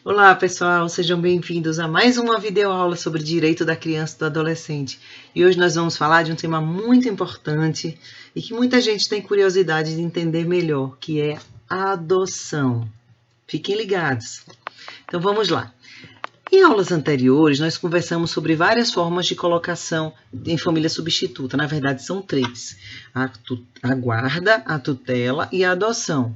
Olá, pessoal, sejam bem-vindos a mais uma videoaula sobre direito da criança e do adolescente. E hoje nós vamos falar de um tema muito importante e que muita gente tem curiosidade de entender melhor, que é a adoção. Fiquem ligados. Então vamos lá. Em aulas anteriores, nós conversamos sobre várias formas de colocação em família substituta. Na verdade, são três: a guarda, a tutela e a adoção.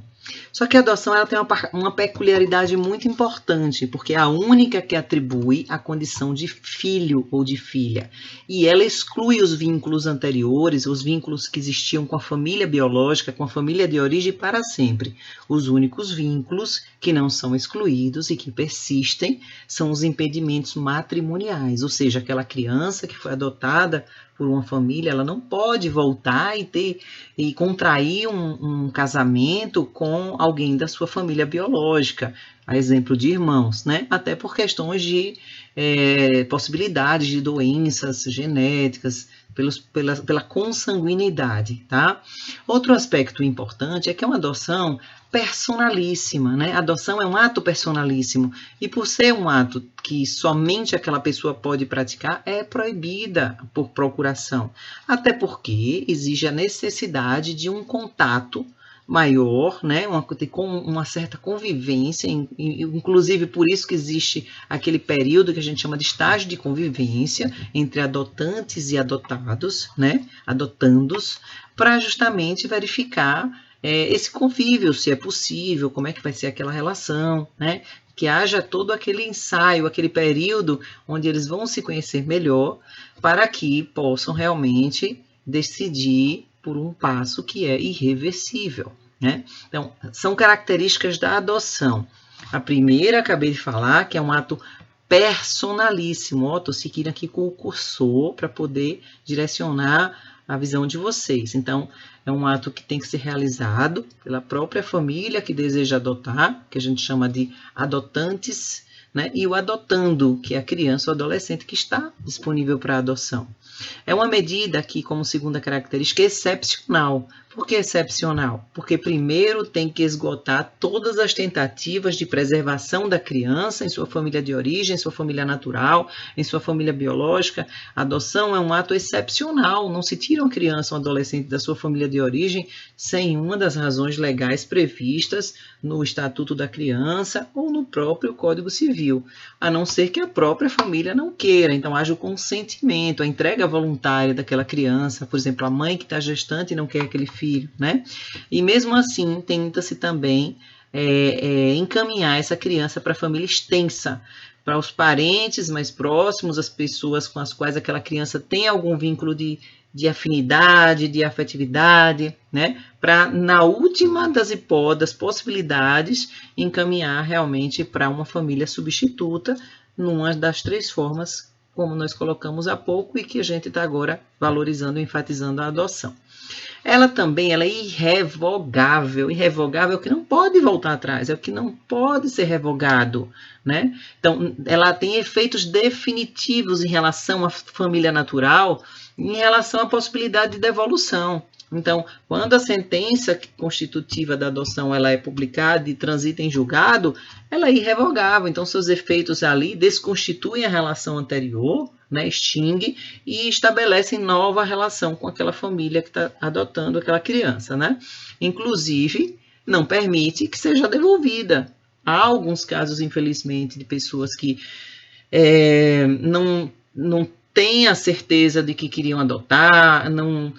Só que a adoção ela tem uma peculiaridade muito importante, porque é a única que atribui a condição de filho ou de filha. E ela exclui os vínculos anteriores, os vínculos que existiam com a família biológica, com a família de origem para sempre. Os únicos vínculos que não são excluídos e que persistem são os impedimentos matrimoniais, ou seja, aquela criança que foi adotada por uma família, ela não pode voltar e contrair um casamento com alguém da sua família biológica, a exemplo de irmãos, né? Até por questões de possibilidades de doenças genéticas, pela consanguinidade, tá? Outro aspecto importante é que é uma adoção personalíssima, né? A adoção é um ato personalíssimo e por ser um ato que somente aquela pessoa pode praticar, é proibida por procuração, até porque exige a necessidade de um contato maior, né, com uma certa convivência, inclusive por isso que existe aquele período que a gente chama de estágio de convivência entre adotantes e adotados, né, adotandos, para justamente verificar esse convívio, se é possível, como é que vai ser aquela relação, né, que haja todo aquele ensaio, aquele período onde eles vão se conhecer melhor, para que possam realmente decidir por um passo que é irreversível, né? Então, são características da adoção. A primeira, acabei de falar, que é um ato personalíssimo. Ó, estou seguindo aqui com o cursor para poder direcionar a visão de vocês. Então, é um ato que tem que ser realizado pela própria família que deseja adotar, que a gente chama de adotantes, né? E o adotando, que é a criança ou adolescente que está disponível para adoção. É uma medida aqui, como segunda característica, excepcional. Por que excepcional? Porque primeiro tem que esgotar todas as tentativas de preservação da criança em sua família de origem, em sua família natural, em sua família biológica. A adoção é um ato excepcional. Não se tira uma criança ou um adolescente da sua família de origem sem uma das razões legais previstas no Estatuto da Criança ou no próprio Código Civil, a não ser que a própria família não queira. Então, haja o consentimento, a entrega voluntária daquela criança, por exemplo, a mãe que está gestante e não quer aquele filho, né? E mesmo assim, tenta-se também encaminhar essa criança para a família extensa, para os parentes mais próximos, as pessoas com as quais aquela criança tem algum vínculo de afinidade, de afetividade, né? Para, na última das possibilidades, encaminhar realmente para uma família substituta, numa das três formas, como nós colocamos há pouco, e que a gente está agora valorizando, enfatizando a adoção. Ela também é irrevogável, irrevogável que não pode voltar atrás, é o que não pode ser revogado, né? Então, ela tem efeitos definitivos em relação à família natural, em relação à possibilidade de devolução. Então, quando a sentença constitutiva da adoção ela é publicada e transita em julgado, ela é irrevogável. Então, seus efeitos ali desconstituem a relação anterior, né, extingue e estabelecem nova relação com aquela família que está adotando aquela criança, né? Inclusive, não permite que seja devolvida. Há alguns casos, infelizmente, de pessoas que não têm a certeza de que queriam adotar, não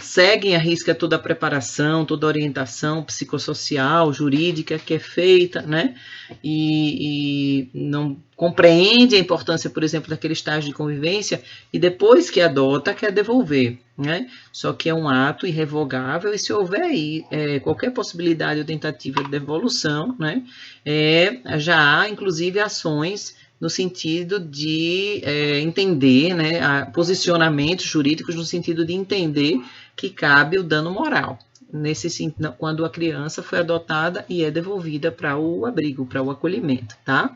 seguem à risca toda a preparação, toda a orientação psicossocial, jurídica que é feita, né? E não compreende a importância, por exemplo, daquele estágio de convivência e depois que adota, quer devolver, né? Só que é um ato irrevogável e se houver aí qualquer possibilidade ou tentativa de devolução, né? Já há, inclusive, ações no sentido de entender, né, posicionamentos jurídicos no sentido de entender que cabe o dano moral, quando a criança foi adotada e é devolvida para o abrigo, para o acolhimento, tá?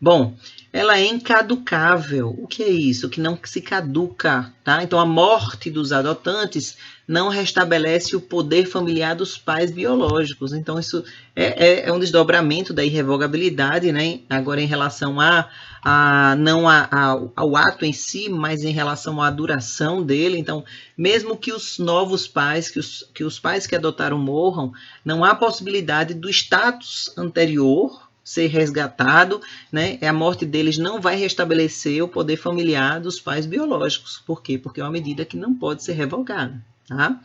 Bom, ela é incaducável. O que é isso? Que não se caduca, tá? Então, a morte dos adotantes não restabelece o poder familiar dos pais biológicos. Então, isso é um desdobramento da irrevogabilidade, né? Agora, em relação não ao ato em si, mas em relação à duração dele. Então, mesmo que os novos pais, que os pais que adotaram morram, não há possibilidade do status anterior ser resgatado, né? A morte deles não vai restabelecer o poder familiar dos pais biológicos. Por quê? Porque é uma medida que não pode ser revogada. Tá?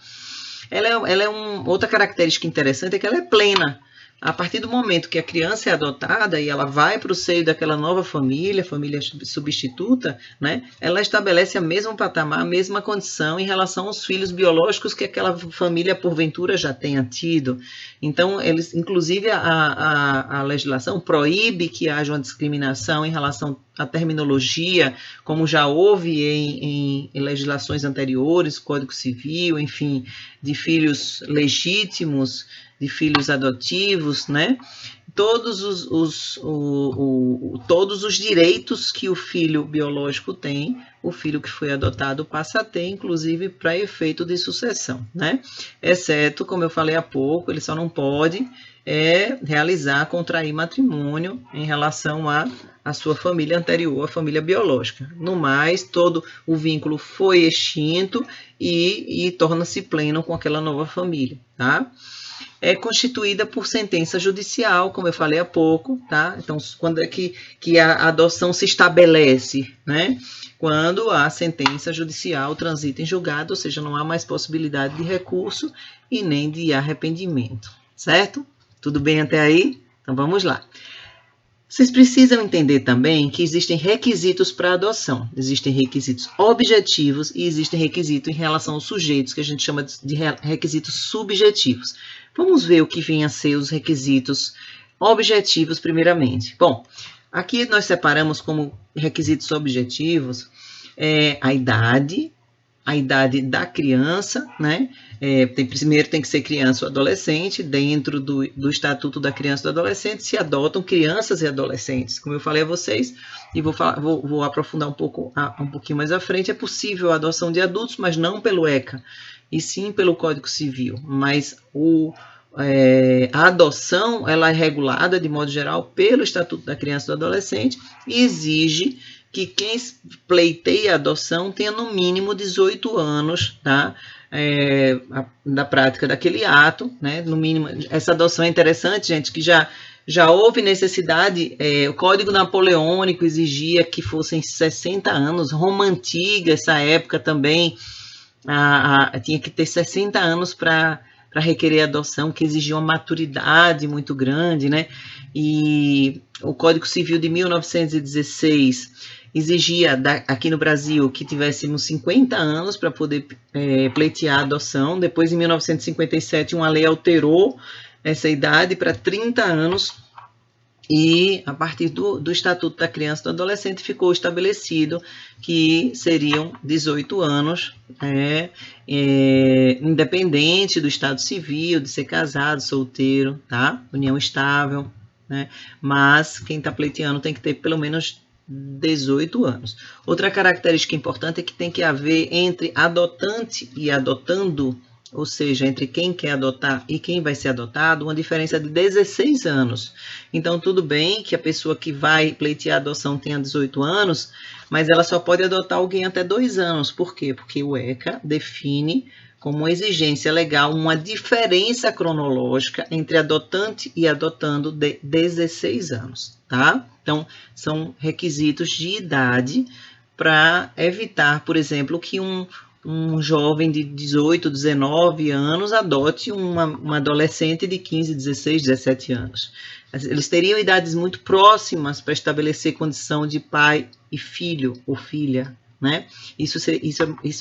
Outra característica interessante é que ela é plena. A partir do momento que a criança é adotada e ela vai para o seio daquela nova família substituta, né, ela estabelece a mesma patamar, a mesma condição em relação aos filhos biológicos que aquela família, porventura, já tenha tido. Então, inclusive, a legislação proíbe que haja uma discriminação em relação à terminologia, como já houve em legislações anteriores, Código Civil, enfim, de filhos legítimos, de filhos adotivos, né? Todos os direitos que o filho biológico tem, o filho que foi adotado passa a ter, inclusive para efeito de sucessão, né? Exceto, como eu falei há pouco, ele só não pode contrair matrimônio em relação à sua família anterior, a família biológica. No mais, todo o vínculo foi extinto e torna-se pleno com aquela nova família, tá? É constituída por sentença judicial, como eu falei há pouco, tá? Então, quando é que a adoção se estabelece, né? Quando a sentença judicial transita em julgado, ou seja, não há mais possibilidade de recurso e nem de arrependimento, certo? Tudo bem até aí? Então, vamos lá. Vocês precisam entender também que existem requisitos para adoção. Existem requisitos objetivos e existem requisitos em relação aos sujeitos, que a gente chama de requisitos subjetivos. Vamos ver o que vem a ser os requisitos objetivos primeiramente. Bom, aqui nós separamos como requisitos objetivos a idade da criança, né? Primeiro tem que ser criança ou adolescente. Dentro do Estatuto da Criança e do Adolescente se adotam crianças e adolescentes. Como eu falei a vocês, e vou aprofundar um pouquinho mais à frente, é possível a adoção de adultos, mas não pelo ECA, e sim pelo Código Civil. Mas a adoção ela é regulada, de modo geral, pelo Estatuto da Criança e do Adolescente e exige que quem pleiteia a adoção tenha no mínimo 18 anos, tá? Da prática daquele ato, né? No mínimo, essa adoção é interessante, gente, que já houve necessidade, o Código Napoleônico exigia que fossem 60 anos, Roma Antiga, essa época também, tinha que ter 60 anos para requerer adoção, que exigia uma maturidade muito grande, né? E o Código Civil de 1916 exigia aqui no Brasil que tivéssemos 50 anos para poder pleitear a adoção. Depois, em 1957, uma lei alterou essa idade para 30 anos e, a partir do Estatuto da Criança e do Adolescente, ficou estabelecido que seriam 18 anos, independente do estado civil, de ser casado, solteiro, tá? União estável, né? Mas quem está pleiteando tem que ter pelo menos 18 anos. Outra característica importante é que tem que haver entre adotante e adotando, ou seja, entre quem quer adotar e quem vai ser adotado, uma diferença de 16 anos. Então, tudo bem que a pessoa que vai pleitear a adoção tenha 18 anos, mas ela só pode adotar alguém até 2 anos. Por quê? Porque o ECA define como uma exigência legal uma diferença cronológica entre adotante e adotando de 16 anos, tá? Então, são requisitos de idade para evitar, por exemplo, que um jovem de 18, 19 anos adote uma adolescente de 15, 16, 17 anos. Eles teriam idades muito próximas para estabelecer condição de pai e filho ou filha, né? Isso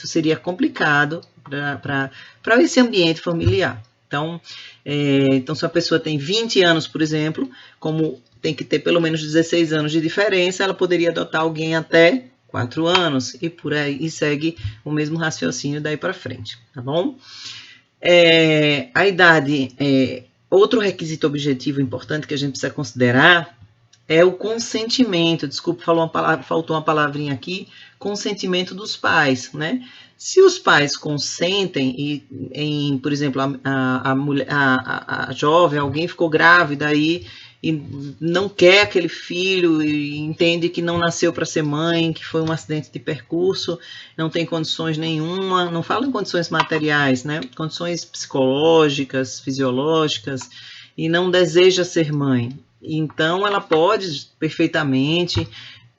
seria complicado para esse ambiente familiar. Então, se a pessoa tem 20 anos, por exemplo, como tem que ter pelo menos 16 anos de diferença, ela poderia adotar alguém até 4 anos e por aí, e segue o mesmo raciocínio daí para frente, tá bom? A idade, outro requisito objetivo importante que a gente precisa considerar é o consentimento. Desculpa, faltou uma palavrinha aqui, consentimento dos pais, né? Se os pais consentem por exemplo, a jovem, alguém ficou grávida aí e não quer aquele filho e entende que não nasceu para ser mãe, que foi um acidente de percurso, não tem condições nenhuma, não falo em condições materiais, né? Condições psicológicas, fisiológicas, e não deseja ser mãe. Então, ela pode perfeitamente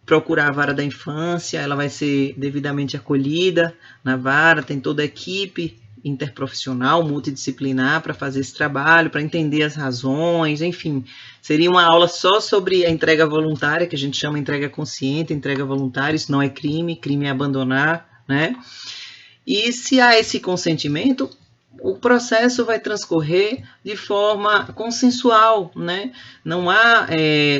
procurar a vara da infância, ela vai ser devidamente acolhida na vara, tem toda a equipe interprofissional, multidisciplinar para fazer esse trabalho, para entender as razões, enfim. Seria uma aula só sobre a entrega voluntária, que a gente chama entrega consciente, entrega voluntária, isso não é crime, crime é abandonar, né? E se há esse consentimento, o processo vai transcorrer de forma consensual, né? Não há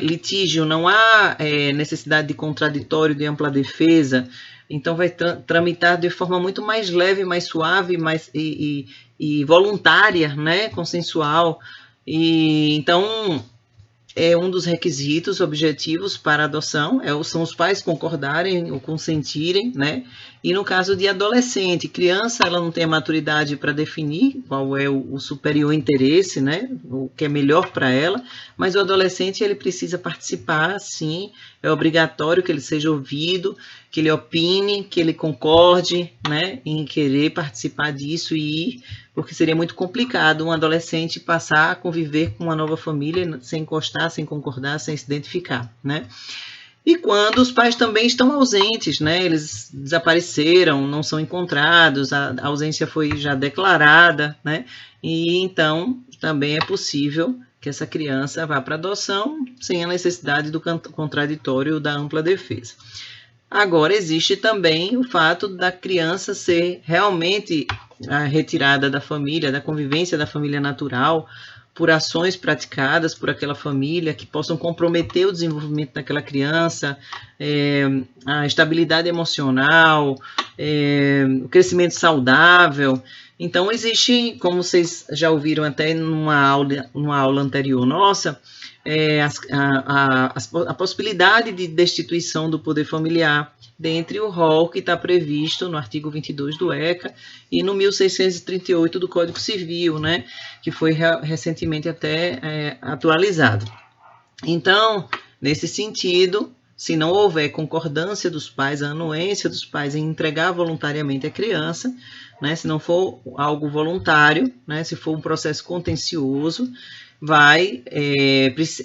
litígio, não há necessidade de contraditório, de ampla defesa. Então, vai tramitar de forma muito mais leve, mais suave e voluntária, né? Consensual. Então, é um dos requisitos objetivos para a adoção, são os pais concordarem ou consentirem, né? E no caso de adolescente, criança, ela não tem a maturidade para definir qual é o superior interesse, né? O que é melhor para ela, mas o adolescente, ele precisa participar, sim, é obrigatório que ele seja ouvido, que ele opine, que ele concorde, né? Em querer participar disso e ir, porque seria muito complicado um adolescente passar a conviver com uma nova família sem encostar, sem concordar, sem se identificar, né? E quando os pais também estão ausentes, né? Eles desapareceram, não são encontrados, a ausência foi já declarada, né? E então também é possível que essa criança vá para adoção sem a necessidade do contraditório da ampla defesa. Agora, existe também o fato da criança ser realmente retirada da família, da convivência da família natural, por ações praticadas por aquela família que possam comprometer o desenvolvimento daquela criança, a estabilidade emocional, o crescimento saudável. Então, existe, como vocês já ouviram até numa aula anterior nossa, a possibilidade de destituição do poder familiar dentre o rol que está previsto no artigo 22 do ECA e no 1638 do Código Civil, né, que foi recentemente até atualizado. Então, nesse sentido, se não houver concordância dos pais, a anuência dos pais em entregar voluntariamente a criança, né, se não for algo voluntário, né, se for um processo contencioso, vai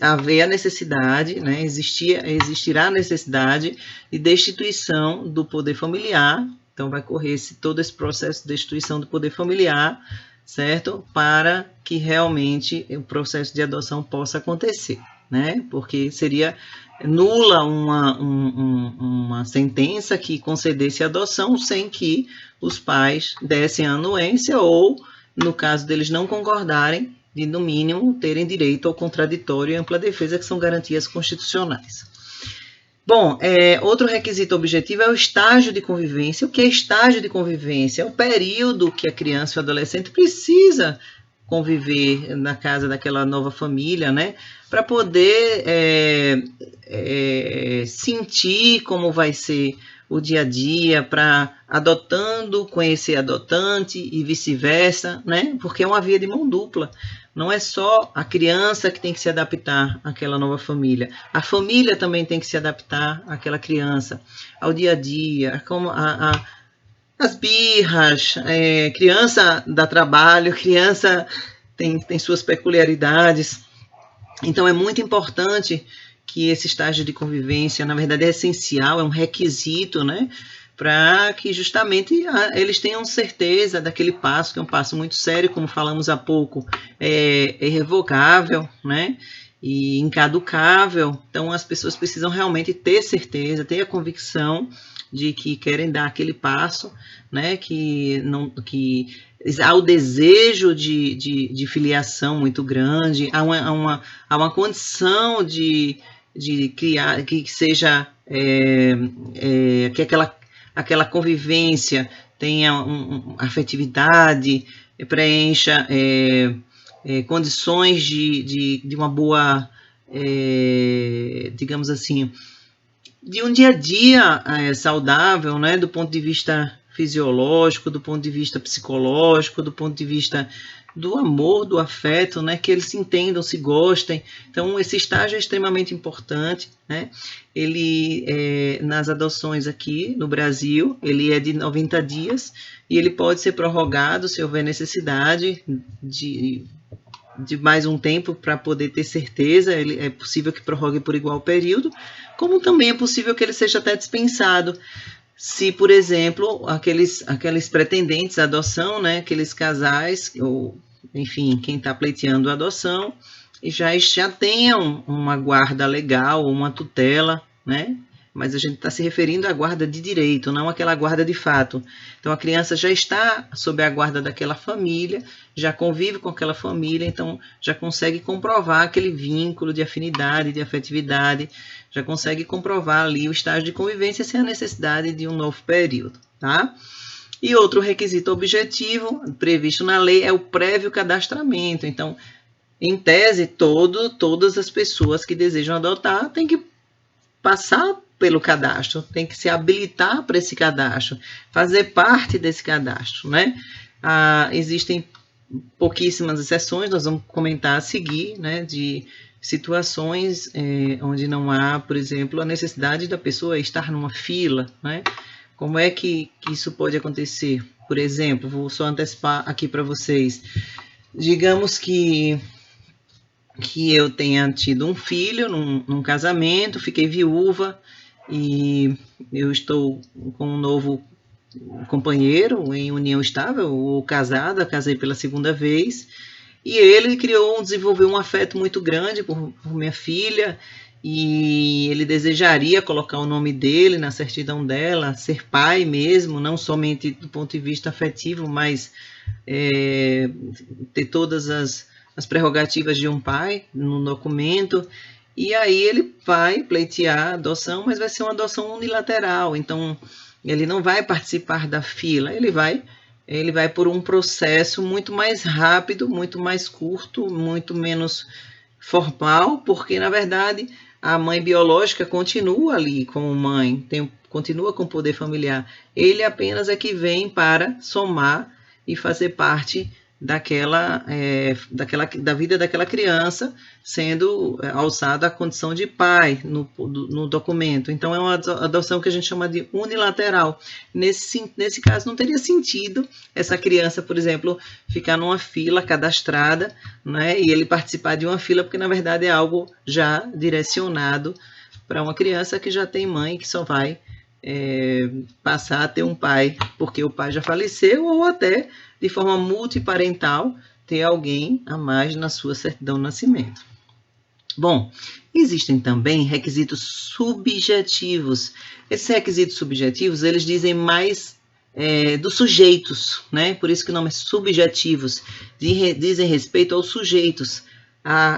haver a necessidade, né, existirá a necessidade de destituição do poder familiar. Então, vai correr todo esse processo de destituição do poder familiar, certo? Para que realmente o processo de adoção possa acontecer, né? Porque seria nula uma sentença que concedesse a adoção sem que os pais dessem a anuência ou, no caso deles não concordarem, de, no mínimo, terem direito ao contraditório e ampla defesa, que são garantias constitucionais. Bom, outro requisito objetivo é o estágio de convivência. O que é estágio de convivência? É o período que a criança e o adolescente precisa conviver na casa daquela nova família, né? Para poder sentir como vai ser o dia a dia, para conhecer adotante e vice-versa, né? Porque é uma via de mão dupla. Não é só a criança que tem que se adaptar àquela nova família. A família também tem que se adaptar àquela criança, ao dia a dia, como as birras, criança dá trabalho, criança tem suas peculiaridades. Então, é muito importante que esse estágio de convivência, na verdade, é essencial, é um requisito, né? Para que justamente eles tenham certeza daquele passo, que é um passo muito sério, como falamos há pouco, é irrevogável, né? E incaducável. Então, as pessoas precisam realmente ter certeza, ter a convicção de que querem dar aquele passo, né? Que há o desejo de filiação muito grande, há uma condição de criar, que seja que aquela convivência tenha afetividade, preencha condições de uma boa digamos assim, de um dia a dia saudável, né, do ponto de vista fisiológico, do ponto de vista psicológico, do ponto de vista do amor, do afeto, né, que eles se entendam, se gostem. Então, esse estágio é extremamente importante, né? Ele, nas adoções aqui no Brasil, ele é de 90 dias e ele pode ser prorrogado se houver necessidade de mais um tempo para poder ter certeza. Ele, é possível que prorrogue por igual período, como também é possível que ele seja até dispensado, se, por exemplo, aqueles pretendentes à adoção, né, aqueles casais, ou enfim, quem está pleiteando a adoção, já tenham uma guarda legal, uma tutela, né? Mas a gente está se referindo à guarda de direito, não àquela guarda de fato. Então, a criança já está sob a guarda daquela família, já convive com aquela família, então já consegue comprovar aquele vínculo de afinidade, de afetividade, já consegue comprovar ali o estágio de convivência sem a necessidade de um novo período, tá? E outro requisito objetivo previsto na lei é o prévio cadastramento. Então, em tese, todas as pessoas que desejam adotar têm que passar pelo cadastro, tem que se habilitar para esse cadastro, fazer parte desse cadastro, né? Existem pouquíssimas exceções, nós vamos comentar a seguir, né, de situações onde não há, por exemplo, a necessidade da pessoa estar numa fila, né? Como é que isso pode acontecer? Por exemplo, vou só antecipar aqui para vocês. Digamos que eu tenha tido um filho num casamento, fiquei viúva e eu estou com um novo companheiro em união estável ou casada, casei pela segunda vez, e ele desenvolveu um afeto muito grande por minha filha, e ele desejaria colocar o nome dele na certidão dela, ser pai mesmo, não somente do ponto de vista afetivo, mas ter todas as prerrogativas de um pai no documento. E aí ele vai pleitear a adoção, mas vai ser uma adoção unilateral, então ele não vai participar da fila, ele vai por um processo muito mais rápido, muito mais curto, muito menos formal, porque na verdade a mãe biológica continua ali como mãe, continua com poder familiar. Ele apenas é que vem para somar e fazer parte da vida daquela criança, sendo alçada a condição de pai no documento. Então, é uma adoção que a gente chama de unilateral. Nesse caso, não teria sentido essa criança, por exemplo, ficar numa fila cadastrada, né, e ele participar de uma fila, porque, na verdade, é algo já direcionado para uma criança que já tem mãe, que só vai passar a ter um pai, porque o pai já faleceu, ou até de forma multiparental, ter alguém a mais na sua certidão de nascimento. Bom, existem também requisitos subjetivos. Esses requisitos subjetivos, eles dizem mais dos sujeitos, né? Por isso que o nome é subjetivos, dizem respeito aos sujeitos,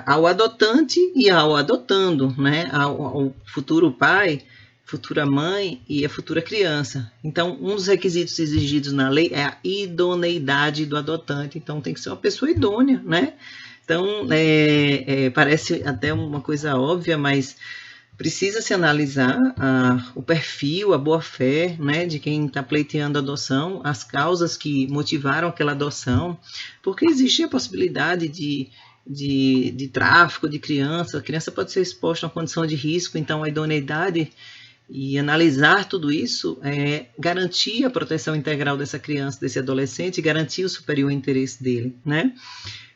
ao adotante e ao adotando, né? Ao futuro pai, futura mãe e a futura criança. Então, um dos requisitos exigidos na lei é a idoneidade do adotante. Então, tem que ser uma pessoa idônea, né? Então, parece até uma coisa óbvia, mas precisa se analisar o perfil, a boa-fé, né, de quem está pleiteando a adoção, as causas que motivaram aquela adoção, porque existe a possibilidade de tráfico de criança. A criança pode ser exposta a uma condição de risco, então a idoneidade e analisar tudo isso garantir a proteção integral dessa criança, desse adolescente, garantir o superior interesse dele, né?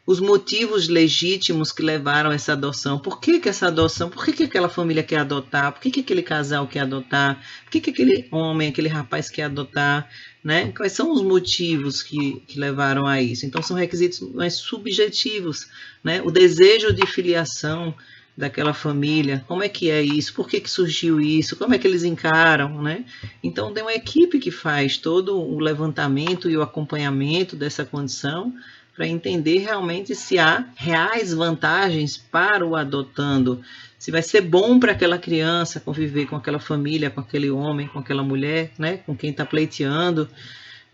Os motivos legítimos que levaram a essa adoção. Por que essa adoção? Por que aquela família quer adotar? Por que aquele casal quer adotar? Por que aquele homem, aquele rapaz quer adotar? Né? Quais são os motivos que levaram a isso? Então, são requisitos mais subjetivos, né? O desejo de filiação daquela família, como é que é isso, por que surgiu isso, como é que eles encaram, né? Então, tem uma equipe que faz todo o levantamento e o acompanhamento dessa condição para entender realmente se há reais vantagens para o adotando, se vai ser bom para aquela criança conviver com aquela família, com aquele homem, com aquela mulher, né? Com quem está pleiteando.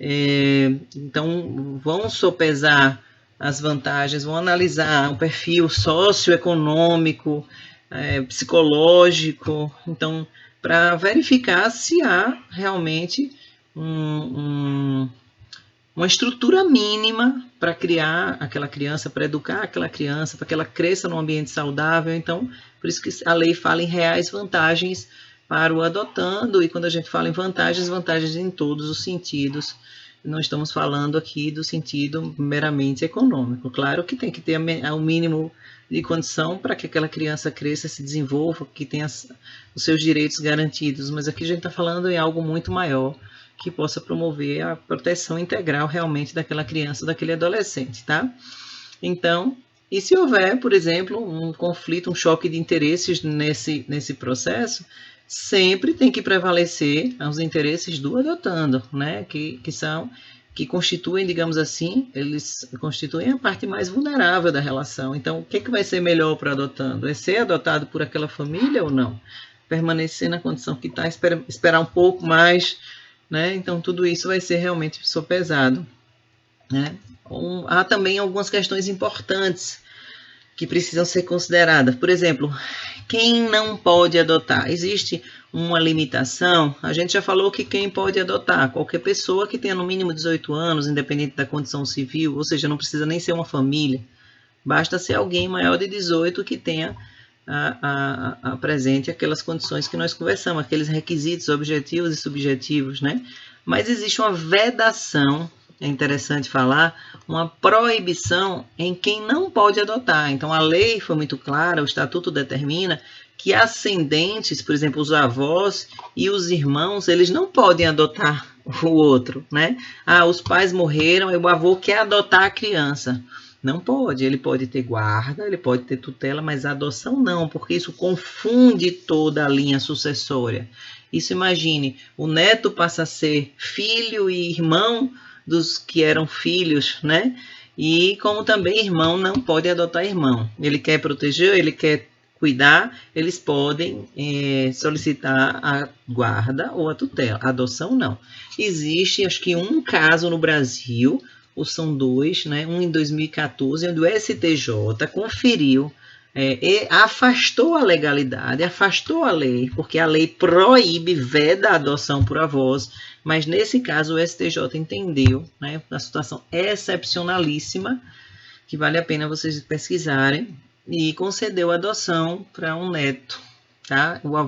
Então, vão sopesar as vantagens, vão analisar o perfil socioeconômico, psicológico. Então, para verificar se há realmente uma estrutura mínima para criar aquela criança, para educar aquela criança, para que ela cresça num ambiente saudável. Então, por isso que a lei fala em reais vantagens para o adotando, e quando a gente fala em vantagens, vantagens em todos os sentidos. Não estamos falando aqui do sentido meramente econômico. Claro que tem que ter o mínimo de condição para que aquela criança cresça, se desenvolva, que tenha os seus direitos garantidos, mas aqui a gente está falando em algo muito maior, que possa promover a proteção integral realmente daquela criança, daquele adolescente, tá? Então, e se houver, por exemplo, um conflito, um choque de interesses nesse processo, sempre tem que prevalecer os interesses do adotando, né? Que constituem, digamos assim, eles constituem a parte mais vulnerável da relação. Então, o que vai ser melhor para o adotando? É ser adotado por aquela família ou não? Permanecer na condição que está, esperar um pouco mais, né? Então, tudo isso vai ser realmente sopesado, né? Há também algumas questões importantes que precisam ser consideradas. Por exemplo, quem não pode adotar? Existe uma limitação? A gente já falou que quem pode adotar? Qualquer pessoa que tenha no mínimo 18 anos, independente da condição civil, ou seja, não precisa nem ser uma família. Basta ser alguém maior de 18 que tenha presente aquelas condições que nós conversamos, aqueles requisitos objetivos e subjetivos, né? Mas existe uma vedação, é interessante falar, uma proibição em quem não pode adotar. Então, a lei foi muito clara, o estatuto determina que ascendentes, por exemplo, os avós e os irmãos, eles não podem adotar o outro, né? Os pais morreram e o avô quer adotar a criança. Não pode, ele pode ter guarda, ele pode ter tutela, mas a adoção não, porque isso confunde toda a linha sucessória. Isso, imagine, o neto passa a ser filho e irmão dos que eram filhos, né? E como também irmão não pode adotar irmão. Ele quer proteger, ele quer cuidar, eles podem solicitar a guarda ou a tutela. A adoção não. Existe, acho que um caso no Brasil, ou são dois, né? Um em 2014, onde o STJ conferiu, afastou a legalidade, afastou a lei, porque a lei proíbe, veda a adoção por avós, mas nesse caso o STJ entendeu, né, uma situação excepcionalíssima, que vale a pena vocês pesquisarem, e concedeu a adoção para um neto, tá? O avô